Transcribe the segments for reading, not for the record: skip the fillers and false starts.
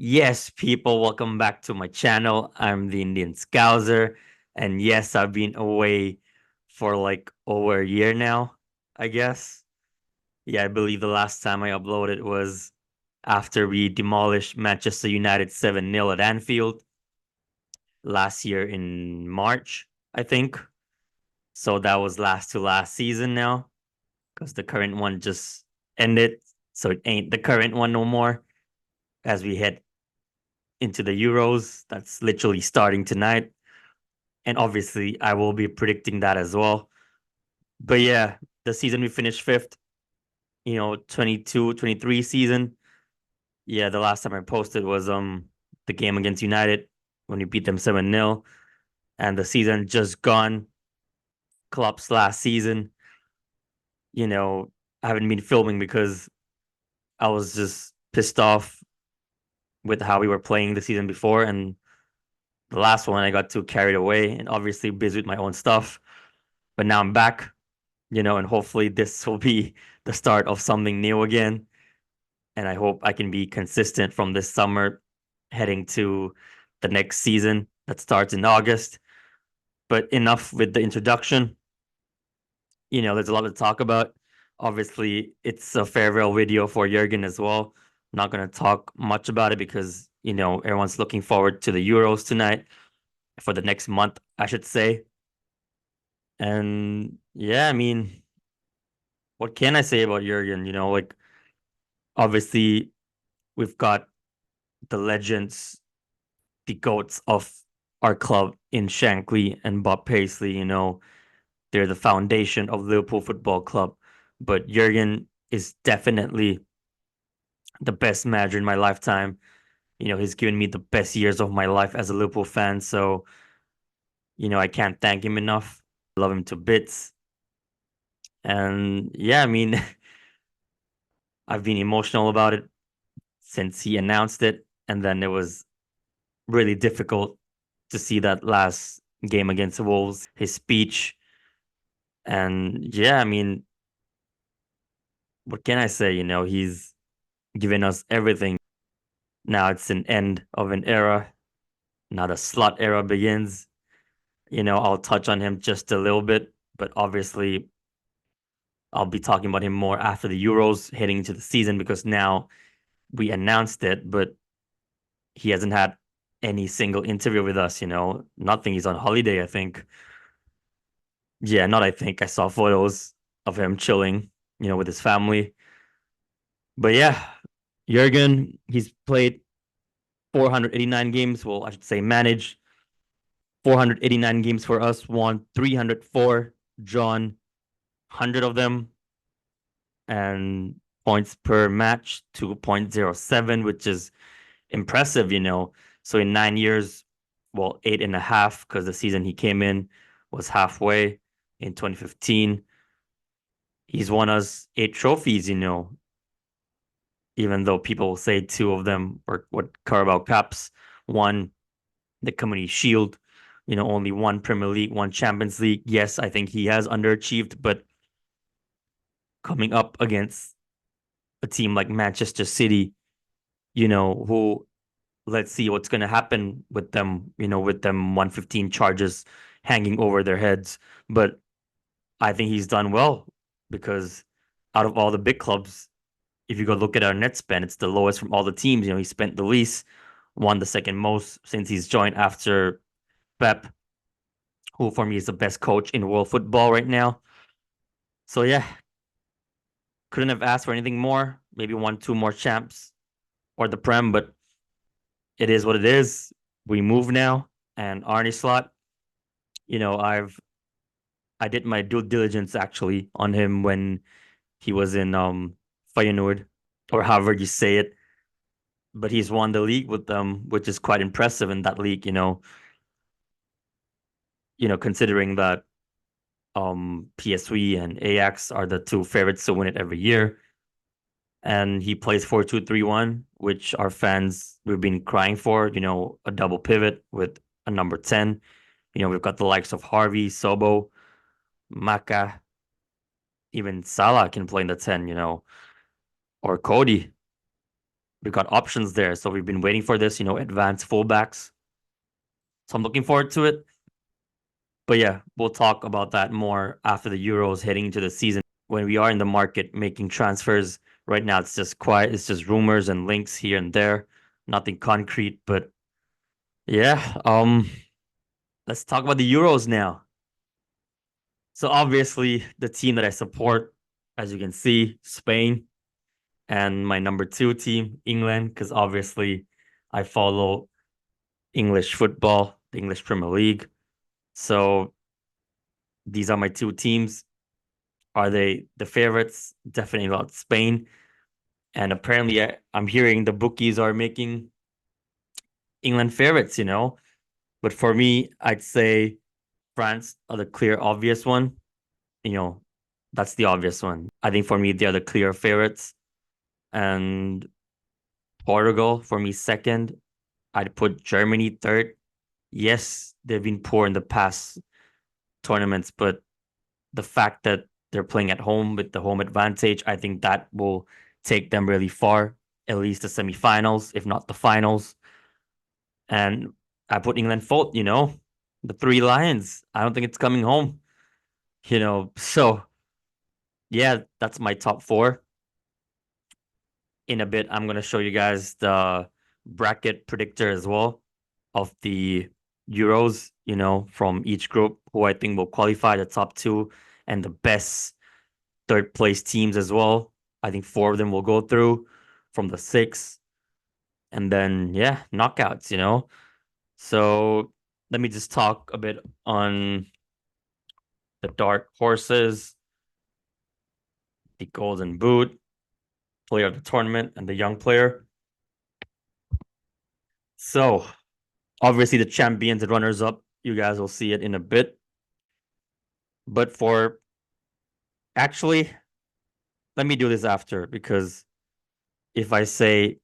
Yes, people, welcome back to my channel. I'm the Indian Scouser. And yes, I've been away for like over a year now, I guess. Yeah, I believe the last time I uploaded was after we demolished Manchester United 7-0 at Anfield last year in March, I think. So that was last to last season now because the current one just ended. So it ain't the current one no more as we head into the Euros. That's literally starting tonight. And obviously, I will be predicting that as well. But yeah, the season we finished fifth, 22-23 season. Yeah, the last time I posted was the game against United when we beat them 7-0. And the season just gone. Klopp's last season. You know, I haven't been filming because I was just pissed off with how we were playing the season before. And the last one, I got too carried away and obviously busy with my own stuff. But now I'm back, and hopefully this will be the start of something new again. And I hope I can be consistent from this summer heading to the next season that starts in August. But enough with the introduction. There's a lot to talk about. Obviously, it's a farewell video for Jurgen as well. I'm not going to talk much about it because, everyone's looking forward to the Euros tonight for the next month, I should say. And yeah, I mean, what can I say about Jurgen? Like obviously we've got the legends, the goats of our club in Shankly and Bob Paisley. They're the foundation of Liverpool Football Club. But Jurgen is definitely the best manager in my lifetime. He's given me the best years of my life as a Liverpool fan. So, I can't thank him enough. I love him to bits. And yeah, I mean, I've been emotional about it since he announced it. And then it was really difficult to see that last game against the Wolves, his speech. And yeah, I mean, what can I say? He's given us everything. Now it's an end of an era. Now the Slot era begins. I'll touch on him just a little bit, but obviously I'll be talking about him more after the Euros heading into the season because now we announced it, but he hasn't had any single interview with us, nothing. He's on holiday, I think. Yeah, not I think. I saw photos of him chilling, with his family. But yeah, Jurgen, he's played 489 games. Well, I should say managed 489 games for us, won 304, drawn 100 of them, and points per match 2.07, which is impressive. So in 9 years, well, 8.5, because the season he came in was halfway in 2015. He's won us 8 trophies, even though people say two of them were what Carabao Cups, one the Community Shield, only one Premier League, one Champions League. Yes, I think he has underachieved, but coming up against a team like Manchester City, who let's see what's going to happen with them, with them 115 charges hanging over their heads. But I think he's done well because out of all the big clubs, if you go look at our net spend, it's the lowest from all the teams. He spent the least, won the second most since he's joined after Pep, who for me is the best coach in world football right now. So yeah, couldn't have asked for anything more. Maybe one, two more champs or the Prem, but it is what it is. We move now, and Arne Slot. I did my due diligence actually on him when he was in Feyenoord, or however you say it. But he's won the league with them, which is quite impressive in that league. Considering that PSV and Ajax are the two favorites to win it every year. And he plays 4-2-3-1, which our fans we've been crying for, a double pivot with a number 10. We've got the likes of Harvey, Sobo, Maka, even Salah can play in the 10, or Cody. we've got options there. So we've been waiting for this, advanced fullbacks. So I'm looking forward to it. But yeah, we'll talk about that more after the Euros heading into the season. When we are in the market making transfers, right now it's just quiet. It's just rumors and links here and there, nothing concrete. But yeah, let's talk about the Euros now. So obviously, the team that I support, as you can see, Spain, and my number two team, England, because obviously I follow English football, the English Premier League. So these are my two teams. Are they the favorites? Definitely not Spain. And apparently, I'm hearing the bookies are making England favorites. But for me, I'd say France are the clear, obvious one. You know, that's the obvious one. I think for me, they're the clear favorites. And Portugal, for me, second. I'd put Germany third. Yes, they've been poor in the past tournaments, but the fact that they're playing at home with the home advantage, I think that will take them really far, at least the semifinals, if not the finals. And I put England fourth, the Three Lions. I don't think it's coming home. So yeah, that's my top four. In a bit, I'm gonna show you guys the bracket predictor as well of the Euros, from each group, who I think will qualify, the top two and the best third place teams as well. I think four of them will go through from the six. And then, yeah, knockouts. So let me just talk a bit on the dark horses, the Golden Boot, player of the tournament, and the young player. So obviously, the champions and runners up, you guys will see it in a bit. But actually, let me do this after, because if I say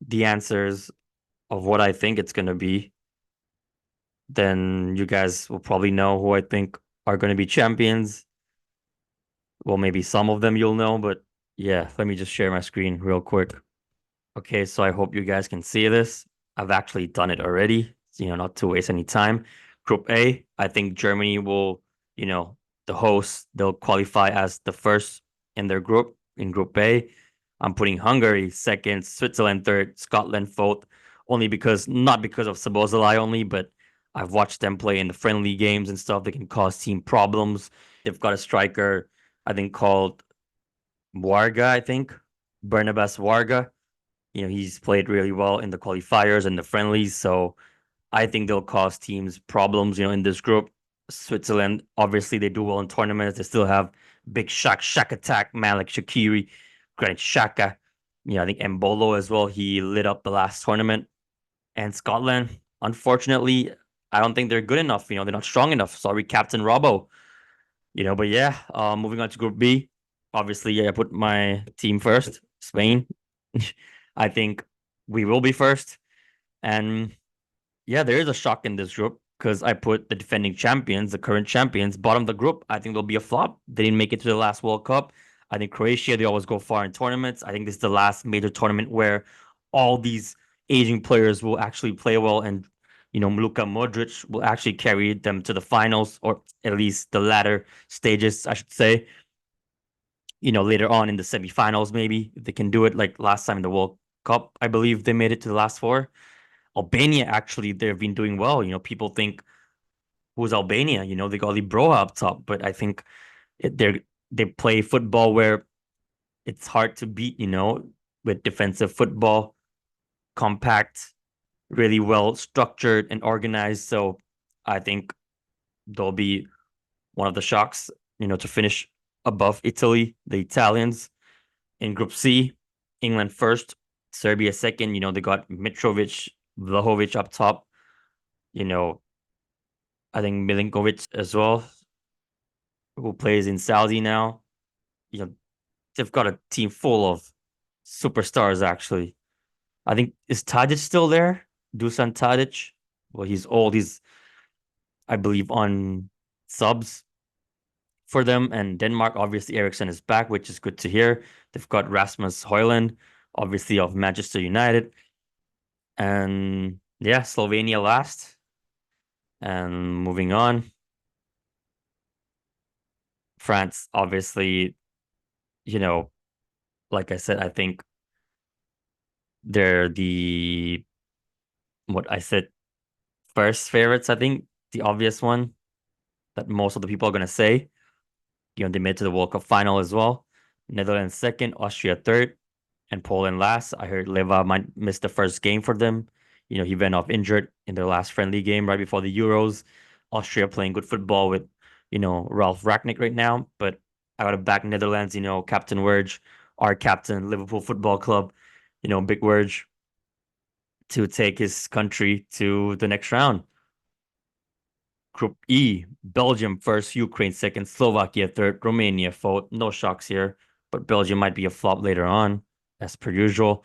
the answers of what I think it's going to be, then you guys will probably know who I think are going to be champions. Well, maybe some of them you'll know, but yeah, let me just share my screen real quick. Okay, so I hope you guys can see this. I've actually done it already, not to waste any time. Group A, I think Germany will, the hosts, they'll qualify as the first in their group, in Group A. I'm putting Hungary second, Switzerland third, Scotland fourth, not because of Sabozalai only, but I've watched them play in the friendly games and stuff. They can cause team problems. They've got a striker, I think, called Warga, I think, Barnabas Warga. He's played really well in the qualifiers and the friendlies. So I think they'll cause teams problems, in this group. Switzerland, obviously, they do well in tournaments. They still have big Shaq attack, Malik Shaqiri, Granit Xhaka. I think Embolo as well. He lit up the last tournament. And Scotland, unfortunately, I don't think they're good enough. They're not strong enough. Sorry, Captain Robbo. But yeah, moving on to Group B. Obviously, yeah, I put my team first, Spain. I think we will be first. And yeah, there is a shock in this group because I put the defending champions, the current champions, bottom of the group. I think they'll be a flop. They didn't make it to the last World Cup. I think Croatia, they always go far in tournaments. I think this is the last major tournament where all these aging players will actually play well, and Luka Modric will actually carry them to the finals, or at least the latter stages, I should say. Later on in the semifinals, maybe if they can do it like last time in the World Cup. I believe they made it to the last four. Albania, actually, they've been doing well. People think, who's Albania? They got Libroa up top, but I think they play football where it's hard to beat. With defensive football, compact, really well structured and organized. So I think they'll be one of the shocks. To finish above Italy, the Italians. In Group C, England first, Serbia second. They got Mitrovic, Vlahovic up top. I think Milinkovic as well, who plays in Saudi now. They've got a team full of superstars, actually. I think, is Tadic still there? Dusan Tadic? Well, he's old. He's, I believe, on subs for them. And Denmark, obviously, Eriksson is back, which is good to hear. They've got Rasmus Højlund, obviously of Manchester United. And yeah, Slovenia last. And moving on, France, obviously, you know, like I said, I think they're the what I said first favorites, I think, the obvious one that most of the people are gonna say. They made it to the World Cup final as well. Netherlands second, Austria third, and Poland last. I heard Leva might miss the first game for them. He went off injured in their last friendly game right before the Euros. Austria playing good football with, Ralph Ragnick right now. But I gotta back Netherlands, Captain Wurge, our captain, Liverpool Football Club, Big Wurge, to take his country to the next round. Group E, Belgium first, Ukraine second, Slovakia third, Romania fourth. No shocks here, but Belgium might be a flop later on, as per usual.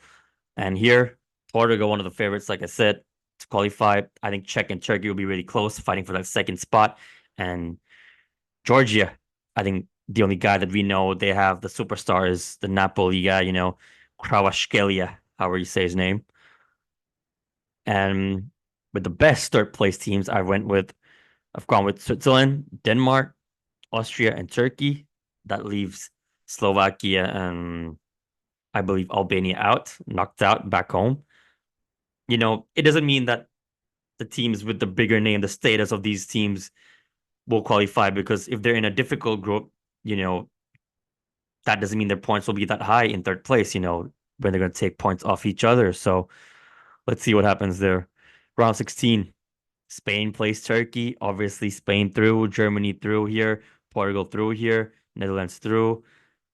And here, Portugal, one of the favorites, like I said, to qualify. I think Czech and Turkey will be really close, fighting for that second spot. And Georgia, I think the only guy that we know they have the superstar is the Napoli guy, Kvaratskhelia, however you say his name. And with the best third place teams, I've gone with Switzerland, Denmark, Austria, and Turkey. That leaves Slovakia and I believe Albania out, knocked out back home. It doesn't mean that the teams with the bigger name, the status of these teams will qualify because if they're in a difficult group, you know, that doesn't mean their points will be that high in third place, when they're going to take points off each other. So let's see what happens there. Round 16, Spain plays Turkey. Obviously, Spain through, Germany through here, Portugal through here, Netherlands through.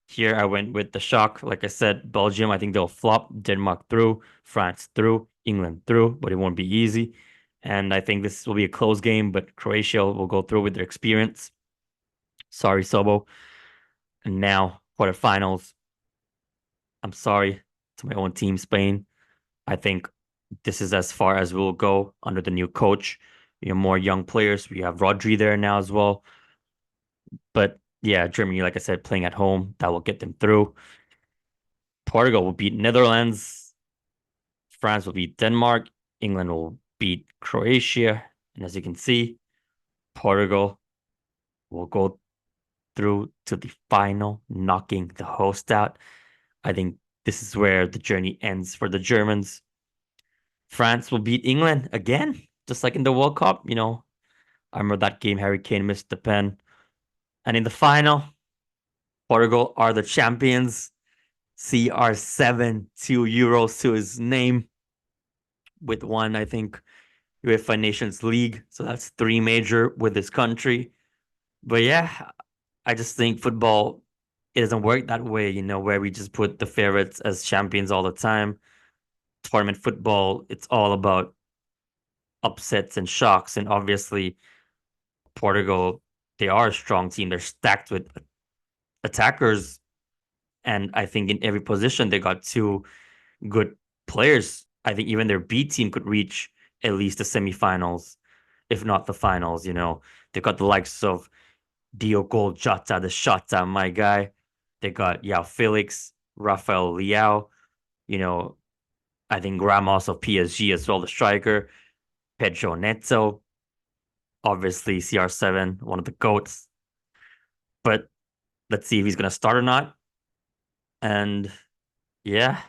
Here, I went with the shock. Like I said, Belgium, I think they'll flop. Denmark through, France through, England through, but it won't be easy. And I think this will be a close game, but Croatia will go through with their experience. Sorry, Sobo. And now, quarterfinals. I'm sorry to my own team, Spain. I think this is as far as we'll go under the new coach. More young players. We have Rodri there now as well. But yeah, Germany, like I said, playing at home, that will get them through. Portugal will beat Netherlands. France will beat Denmark. England will beat Croatia. And as you can see, Portugal will go through to the final, knocking the host out. I think this is where the journey ends for the Germans. France will beat England again, just like in the World Cup. I remember that game, Harry Kane missed the pen. And in the final, Portugal are the champions. CR7, 2 Euros to his name, with one, I think, UEFA Nations League. So that's three major with his country. But yeah, I just think football, it doesn't work that way, where we just put the favorites as champions all the time. Tournament football, it's all about upsets and shocks. And obviously, Portugal, they are a strong team. They're stacked with attackers. And I think in every position, they got two good players. I think even their B team could reach at least the semifinals, if not the finals. They've got the likes of Diogo Jota, the Shota, my guy. They got Yao Felix, Rafael Leao. You know, I think Ramos of PSG as well, the striker. Pedro Neto, obviously CR7, one of the goats. But let's see if he's gonna start or not. And yeah,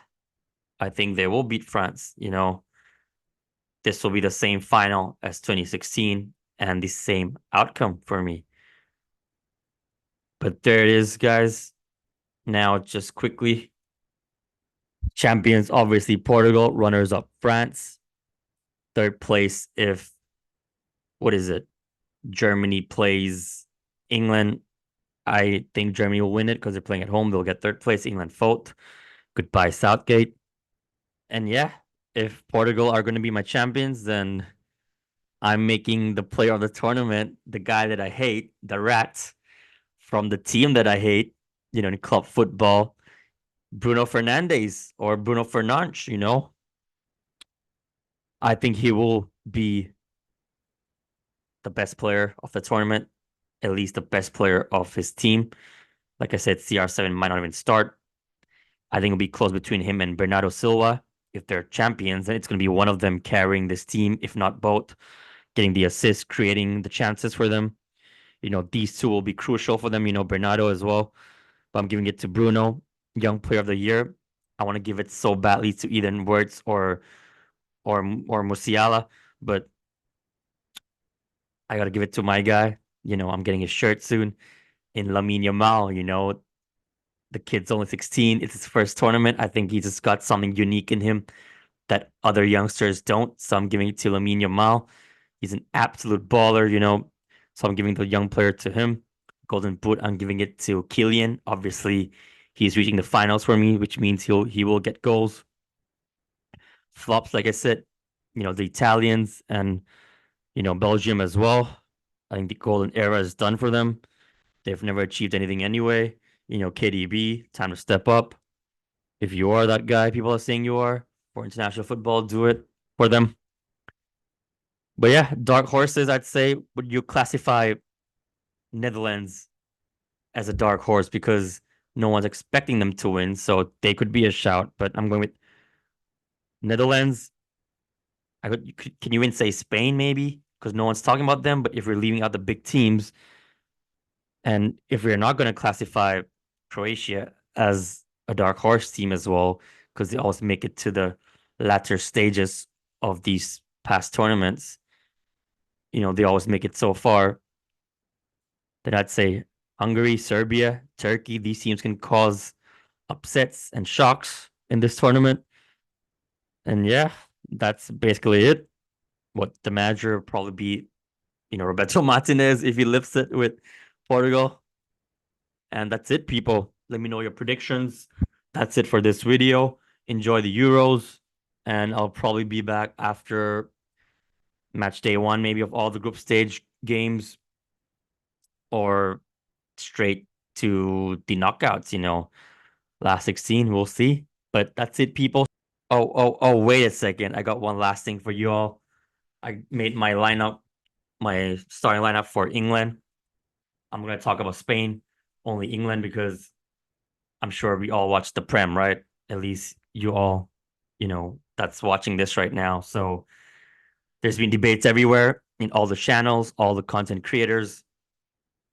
I think they will beat France. This will be the same final as 2016 and the same outcome for me. But there it is, guys. Now, just quickly, champions, obviously Portugal, runners up France, third place if, what is it? Germany plays England. I think Germany will win it because they're playing at home. They'll get third place, England fourth. Goodbye, Southgate. And yeah, if Portugal are going to be my champions, then I'm making the player of the tournament the guy that I hate, the rat from the team that I hate, in club football, Bruno Fernandes or Bruno Fernandes. I think he will be the best player of the tournament, at least the best player of his team. Like I said, CR7 might not even start. I think it'll be close between him and Bernardo Silva. If they're champions, then it's going to be one of them carrying this team, if not both, getting the assists, creating the chances for them. These two will be crucial for them, Bernardo as well. But I'm giving it to Bruno, young player of the year. I want to give it so badly to either Wirtz or Musiala, but I got to give it to my guy. I'm getting his shirt soon in Lamine Yamal. The kid's only 16. It's his first tournament. I think he just got something unique in him that other youngsters don't. So I'm giving it to Lamine Yamal. He's an absolute baller. So I'm giving the young player to him. Golden Boot, I'm giving it to Kylian. Obviously, he's reaching the finals for me, which means he will get goals. Flops, like I said, the Italians and Belgium as well. I think the golden era is done for them. They've never achieved anything anyway. KDB, time to step up. If you are that guy people are saying you are for international football, do it for them. But yeah, dark horses, I'd say, would you classify Netherlands as a dark horse because no one's expecting them to win, so they could be a shout, but I'm going with Netherlands. Can you even say Spain maybe? Because no one's talking about them, but if we're leaving out the big teams, and if we're not going to classify Croatia as a dark horse team as well, because they always make it to the latter stages of these past tournaments, they always make it so far, then I'd say Hungary, Serbia, Turkey, these teams can cause upsets and shocks in this tournament. And yeah, that's basically it. What the manager will probably be, Roberto Martinez if he lifts it with Portugal. And that's it, people. Let me know your predictions. That's it for this video. Enjoy the Euros. And I'll probably be back after match day one, maybe of all the group stage games, or straight to the knockouts, last 16. We'll see. But that's it, people. Oh, wait a second. I got one last thing for you all. I made my starting lineup for England. I'm going to talk about Spain, only England, because I'm sure we all watch the Prem, right? At least you all, that's watching this right now. So there's been debates everywhere in all the channels, all the content creators.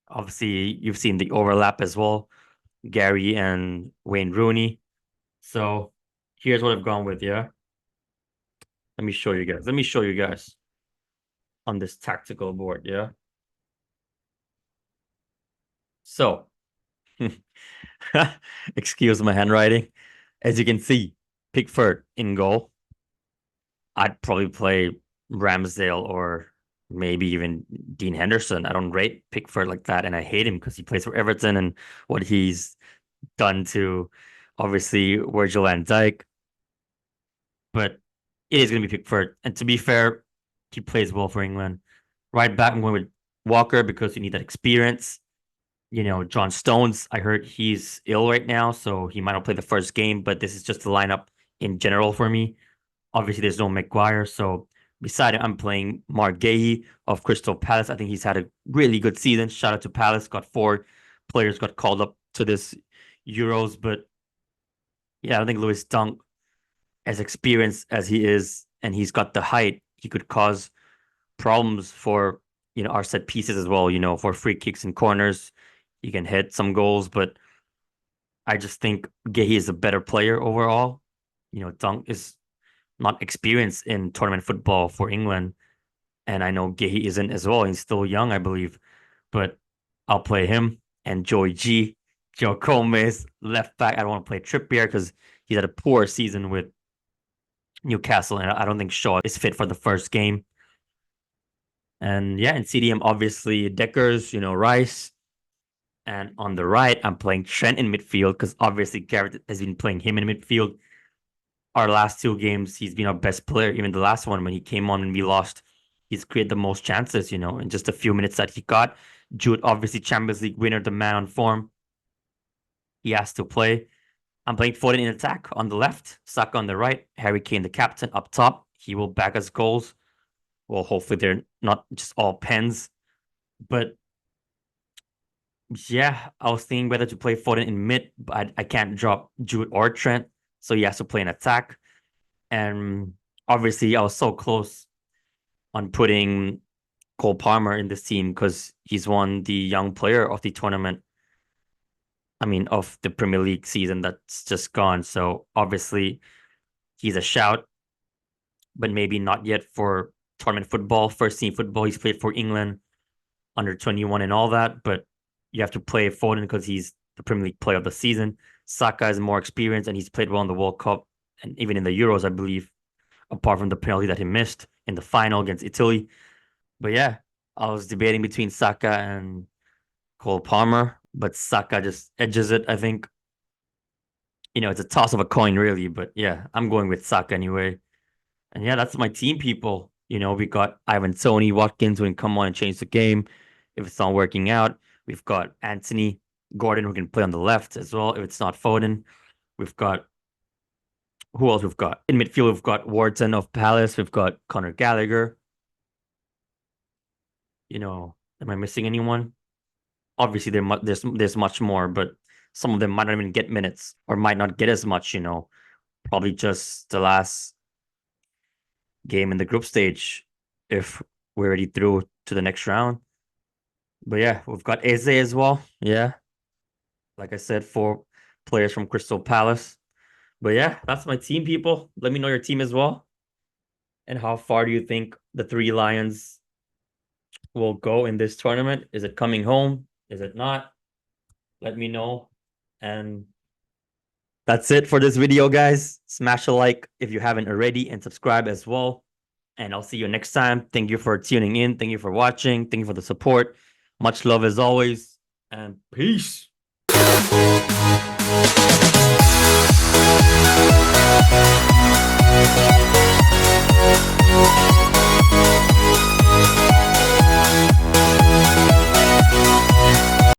Obviously, you've seen the overlap as well, Gary and Wayne Rooney. So here's what I've gone with, yeah. Let me show you guys. On this tactical board, yeah. So, excuse my handwriting. As you can see, Pickford in goal. I'd probably play Ramsdale or maybe even Dean Henderson. I don't rate Pickford like that, and I hate him because he plays for Everton and what he's done to, obviously, Virgil van Dijk. But it is going to be Pickford. And to be fair, he plays well for England. Right back, I'm going with Walker because you need that experience. John Stones, I heard he's ill right now, so he might not play the first game, but this is just the lineup in general for me. Obviously, there's no Maguire, so beside it, I'm playing Mark Gahey of Crystal Palace. I think he's had a really good season. Shout out to Palace. Got 4 players got called up to this Euros, but yeah, I think Lewis Dunk, as experienced as he is, and he's got the height, he could cause problems for our set pieces as well. For free kicks and corners, he can hit some goals, but I just think Gahey is a better player overall. Dunk is not experienced in tournament football for England, and I know Gahey isn't as well. He's still young, I believe, but I'll play him and Joe Gomez, left back. I don't want to play Trippier because he's had a poor season with Newcastle, and I don't think Shaw is fit for the first game. And yeah, in CDM, obviously Deckers, Rice. And on the right, I'm playing Trent in midfield because obviously Garrett has been playing him in midfield. Our last 2 games, he's been our best player. Even the last one when he came on and we lost, he's created the most chances, in just a few minutes that he got. Jude, obviously Champions League winner, the man on form. He has to play. I'm playing Foden in attack on the left, Saka on the right, Harry Kane, the captain, up top. He will back us goals. Well, hopefully they're not just all pens. But Yeah, I was thinking whether to play Foden in mid, but I can't drop Jude or Trent, so he has to play in attack. And obviously, I was so close on putting Cole Palmer in this team because he's won the young player of the tournament. I mean, of the Premier League season that's just gone. So obviously, he's a shout, but maybe not yet for tournament football, first team football. He's played for England under 21 and all that, but you have to play Foden because he's the Premier League player of the season. Saka is more experienced and he's played well in the World Cup and even in the Euros, I believe, apart from the penalty that he missed in the final against Italy. But yeah, I was debating between Saka and Cole Palmer, but Saka just edges it, I think. It's a toss of a coin, really. But yeah, I'm going with Saka anyway. And yeah, that's my team, people. We got Ivan Tony Watkins who can come on and change the game if it's not working out. We've got Anthony Gordon who can play on the left as well if it's not Foden. We've got who else we've got? In midfield, we've got Wharton of Palace. We've got Conor Gallagher. Am I missing anyone? Obviously, there's much more, but some of them might not even get minutes or might not get as much. Probably just the last game in the group stage if we're already through to the next round. But yeah, we've got Eze as well. Yeah, like I said, 4 players from Crystal Palace. But yeah, that's my team, people. Let me know your team as well. And how far do you think the 3 Lions will go in this tournament? Is it coming home? Is it not? Let me know. And that's it for this video, guys. Smash a like if you haven't already and subscribe as well. And I'll see you next time. Thank you for tuning in. Thank you for watching. Thank you for the support. Much love as always. And peace.